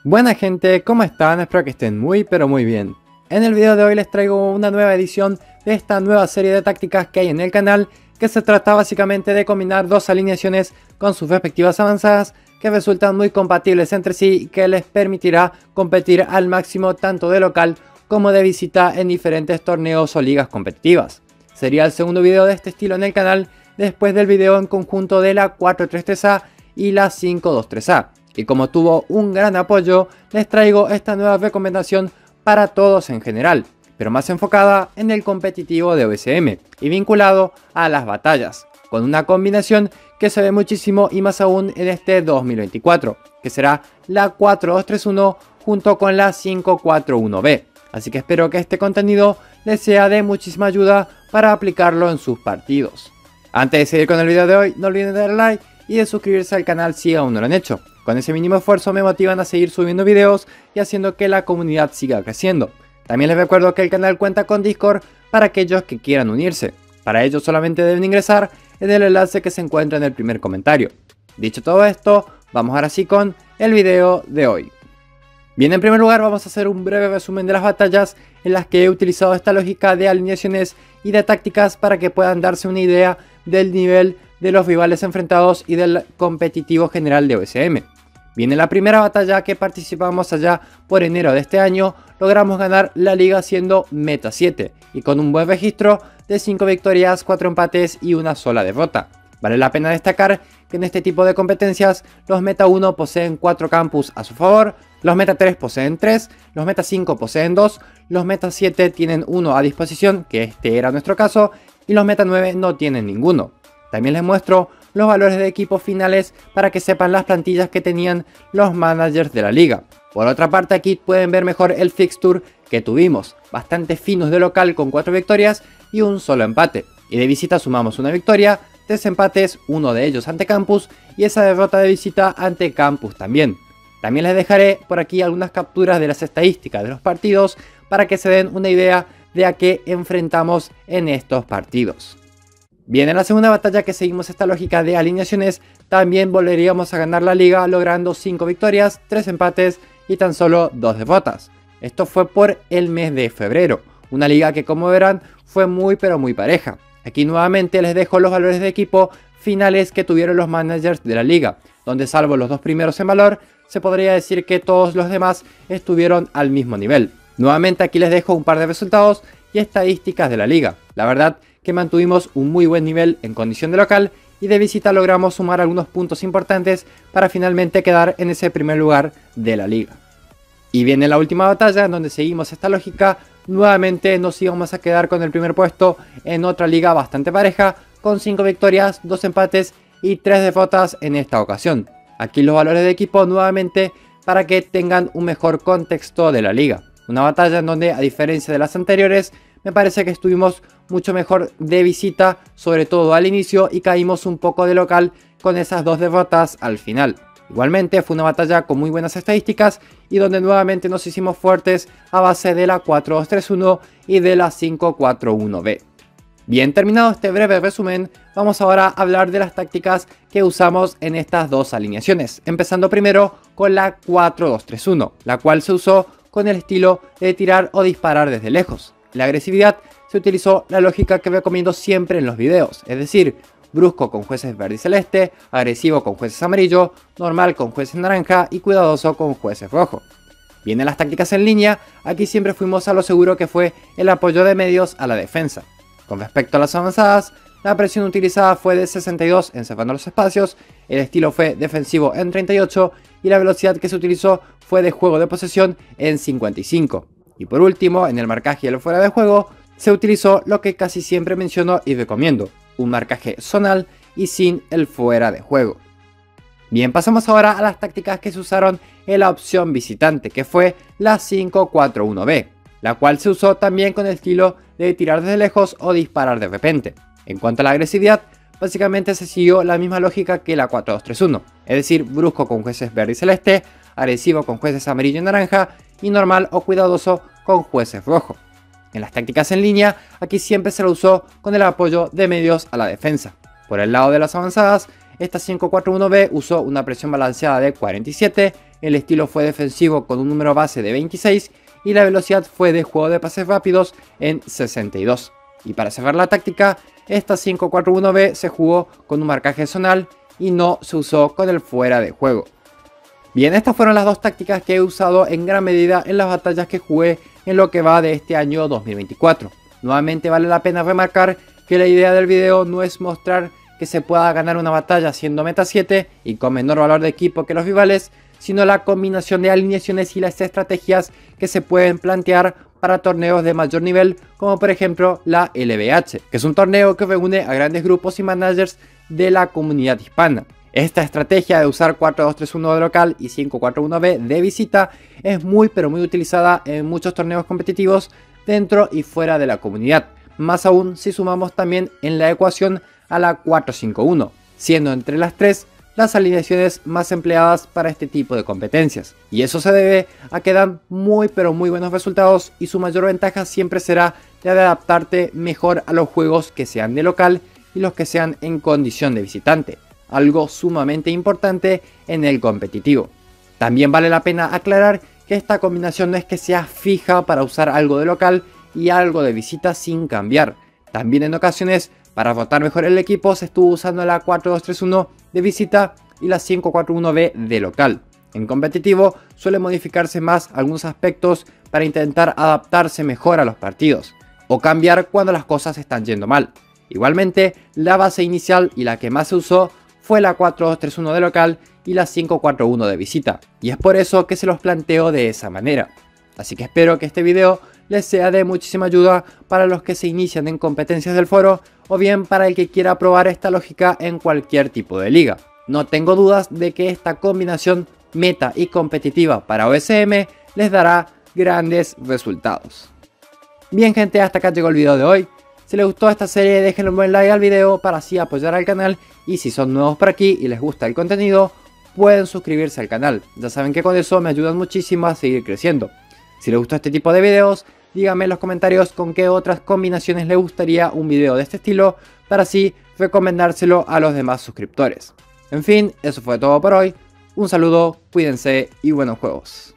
Buena gente, ¿cómo están? Espero que estén muy pero muy bien. En el video de hoy les traigo una nueva edición de esta nueva serie de tácticas que hay en el canal, que se trata básicamente de combinar dos alineaciones con sus respectivas avanzadas que resultan muy compatibles entre sí y que les permitirá competir al máximo tanto de local como de visita en diferentes torneos o ligas competitivas. Sería el segundo video de este estilo en el canal después del video en conjunto de la 4-3-3A y la 5-2-3A. Y como tuvo un gran apoyo, les traigo esta nueva recomendación para todos en general, pero más enfocada en el competitivo de OSM y vinculado a las batallas, con una combinación que se ve muchísimo y más aún en este 2024, que será la 4-2-3-1 junto con la 5-4-1-B. Así que espero que este contenido les sea de muchísima ayuda para aplicarlo en sus partidos. Antes de seguir con el video de hoy, no olviden de darle like y de suscribirse al canal si aún no lo han hecho. Con ese mínimo esfuerzo me motivan a seguir subiendo videos y haciendo que la comunidad siga creciendo. También les recuerdo que el canal cuenta con Discord para aquellos que quieran unirse. Para ello solamente deben ingresar en el enlace que se encuentra en el primer comentario. Dicho todo esto, vamos ahora sí con el video de hoy. Bien, en primer lugar vamos a hacer un breve resumen de las batallas en las que he utilizado esta lógica de alineaciones y de tácticas para que puedan darse una idea del nivel de los rivales enfrentados y del competitivo general de OSM. Bien, en la primera batalla que participamos allá por enero de este año, logramos ganar la liga siendo Meta 7 y con un buen registro de 5 victorias, 4 empates y una sola derrota. Vale la pena destacar que en este tipo de competencias los Meta 1 poseen 4 campus a su favor, los Meta 3 poseen 3, los Meta 5 poseen 2, los Meta 7 tienen 1 a disposición, que este era nuestro caso, y los Meta 9 no tienen ninguno. También les muestro los valores de equipos finales para que sepan las plantillas que tenían los managers de la liga. Por otra parte, aquí pueden ver mejor el fixture que tuvimos, bastante finos de local con 4 victorias y un solo empate, y de visita sumamos una victoria, 3 empates, uno de ellos ante Campus y esa derrota de visita ante Campus también. También les dejaré por aquí algunas capturas de las estadísticas de los partidos para que se den una idea de a qué enfrentamos en estos partidos. Bien, en la segunda batalla que seguimos esta lógica de alineaciones, también volveríamos a ganar la liga logrando 5 victorias, 3 empates y tan solo 2 derrotas. Esto fue por el mes de febrero, una liga que como verán fue muy pero muy pareja. Aquí nuevamente les dejo los valores de equipo finales que tuvieron los managers de la liga, donde salvo los dos primeros en valor, se podría decir que todos los demás estuvieron al mismo nivel. Nuevamente aquí les dejo un par de resultados y estadísticas de la liga. La verdad que mantuvimos un muy buen nivel en condición de local y de visita logramos sumar algunos puntos importantes para finalmente quedar en ese primer lugar de la liga. Y viene la última batalla en donde seguimos esta lógica, nuevamente nos íbamos a quedar con el primer puesto en otra liga bastante pareja, con 5 victorias, 2 empates y 3 derrotas en esta ocasión. Aquí los valores de equipo nuevamente para que tengan un mejor contexto de la liga. Una batalla en donde, a diferencia de las anteriores, me parece que estuvimos mucho mejor de visita, sobre todo al inicio, y caímos un poco de local con esas 2 derrotas al final. Igualmente fue una batalla con muy buenas estadísticas y donde nuevamente nos hicimos fuertes a base de la 4-2-3-1 y de la 5-4-1-B. Bien, terminado este breve resumen, vamos ahora a hablar de las tácticas que usamos en estas dos alineaciones, empezando primero con la 4-2-3-1, la cual se usó con el estilo de tirar o disparar desde lejos. En la agresividad se utilizó la lógica que recomiendo siempre en los videos, es decir, brusco con jueces verde y celeste, agresivo con jueces amarillo, normal con jueces naranja y cuidadoso con jueces rojo. Bien, en las tácticas en línea, aquí siempre fuimos a lo seguro que fue el apoyo de medios a la defensa. Con respecto a las avanzadas, la presión utilizada fue de 62 encerrando los espacios, el estilo fue defensivo en 38 y la velocidad que se utilizó fue de juego de posesión en 55. Y por último, en el marcaje y el fuera de juego, se utilizó lo que casi siempre menciono y recomiendo, un marcaje zonal y sin el fuera de juego. Bien, pasamos ahora a las tácticas que se usaron en la opción visitante, que fue la 5-4-1-B, la cual se usó también con el estilo de tirar desde lejos o disparar de repente. En cuanto a la agresividad, básicamente se siguió la misma lógica que la 4-2-3-1, es decir, brusco con jueces verde y celeste, agresivo con jueces amarillo y naranja y normal o cuidadoso con jueces rojo. En las tácticas en línea, aquí siempre se lo usó con el apoyo de medios a la defensa. Por el lado de las avanzadas, esta 5-4-1-B usó una presión balanceada de 47, el estilo fue defensivo con un número base de 26 y la velocidad fue de juego de pases rápidos en 62. Y para cerrar la táctica, esta 5-4-1-B se jugó con un marcaje zonal y no se usó con el fuera de juego. Bien, estas fueron las dos tácticas que he usado en gran medida en las batallas que jugué en lo que va de este año 2024. Nuevamente vale la pena remarcar que la idea del video no es mostrar que se pueda ganar una batalla siendo meta 7 y con menor valor de equipo que los rivales, sino la combinación de alineaciones y las estrategias que se pueden plantear para torneos de mayor nivel, como por ejemplo la LBH, que es un torneo que reúne a grandes grupos y managers de la comunidad hispana. Esta estrategia de usar 4-2-3-1 de local y 5-4-1-B de visita es muy utilizada en muchos torneos competitivos dentro y fuera de la comunidad, más aún si sumamos también en la ecuación a la 4-5-1, siendo entre las tres las alineaciones más empleadas para este tipo de competencias. Y eso se debe a que dan muy buenos resultados y su mayor ventaja siempre será la de adaptarte mejor a los juegos que sean de local y los que sean en condición de visitante, algo sumamente importante en el competitivo. También vale la pena aclarar que esta combinación no es que sea fija para usar algo de local y algo de visita sin cambiar. También en ocasiones, para rotar mejor el equipo, se estuvo usando la 4-2-3-1 de visita y la 5-4-1-B de local. En competitivo suele modificarse más algunos aspectos para intentar adaptarse mejor a los partidos, o cambiar cuando las cosas están yendo mal. Igualmente, la base inicial y la que más se usó fue la 4-2-3-1 de local y la 5-4-1 de visita, y es por eso que se los planteo de esa manera. Así que espero que este video les sea de muchísima ayuda para los que se inician en competencias del foro o bien para el que quiera probar esta lógica en cualquier tipo de liga. No tengo dudas de que esta combinación meta y competitiva para OSM les dará grandes resultados. Bien gente, hasta acá llegó el video de hoy. Si les gustó esta serie déjenle un buen like al video para así apoyar al canal, y si son nuevos por aquí y les gusta el contenido pueden suscribirse al canal, ya saben que con eso me ayudan muchísimo a seguir creciendo. Si les gustó este tipo de videos, díganme en los comentarios con qué otras combinaciones les gustaría un video de este estilo para así recomendárselo a los demás suscriptores. En fin, eso fue todo por hoy. Un saludo, cuídense y buenos juegos.